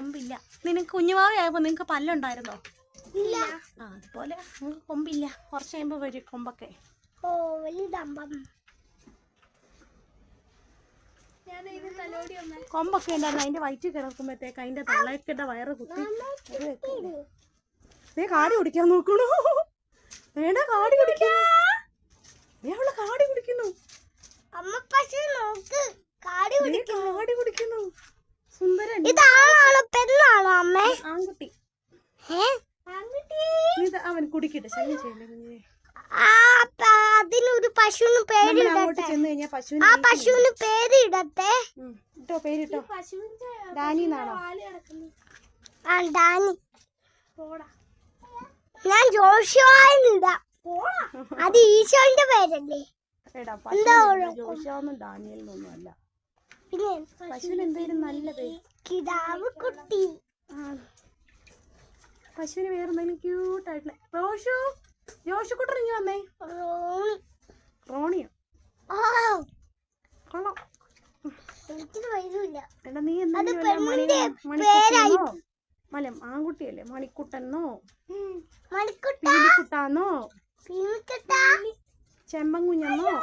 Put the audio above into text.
കൊമ്പില്ല. നിനക്ക് കുഞ്ഞുമാവയായപ്പോ നിങ്ങക്ക് പല്ലുണ്ടായിരുന്നോ? ഇല്ല. അതുപോലെ നിങ്ങൾക്ക് കൊമ്പില്ല. കുറച്ച് കഴിയുമ്പോ വരും കൊമ്പൊക്കെ. ഓ വലുതാമ്പം കൊമ്പൊക്കെ ഉണ്ടായിരുന്നു. അതിന്റെ വയറ്റിൽ കിടക്കുമ്പോഴത്തേക്ക് അതിന്റെ തള്ളക്കിന്റെ വയറ് കുത്തി നീ കാടി കുടിക്കാൻ നോക്കണു. വേണ്ട കാടി കുടിക്കുന്നു. അവള് കാടി കുടിക്കുന്നു. അമ്മ പക്ഷെ നോക്ക് കാടി കുടിക്കുന്നു. സുന്ദരൻ. ഇതാണോ പെണ്ണാണോ അമ്മ? ആൺകുട്ടി. അവൻ കുടിക്കട്ടെ, ശല്യം ചെയ്യല്ലേ കുഞ്ഞിനെ. അതിനൊരു പശുവിന് പേരിടട്ടെ. ആ പശുവിന് പേരിടട്ടെ. ഇട്ടോ, പേരിട്ടോ. ഡാനിന്നാണോ? ആ ഡാനി. ഞാൻ ജോഷുവായിടാം. അത് ഈശോന്റെ പേരല്ലേ? ജോഷൊന്നും ഡാനിയലിനൊന്നും അല്ല. പിന്നെ പശുവിന് എന്തായാലും നല്ല പേര്. കിടാവ് കുട്ടി. പശുവിന് വേറെ എന്തെങ്കിലും ക്യൂട്ടായിട്ടില്ല. ജോഷുക്കുട്ടൻ ഇനി വന്നേ. റോണിയോ? കൊള്ളാം. എടാ നീ എന്തെങ്കിലും ആൺകുട്ടിയല്ലേ? മണിക്കുട്ടനോ പീലിക്കുട്ടാന്നോ ചെമ്പൻകുഞ്ഞെന്നോ?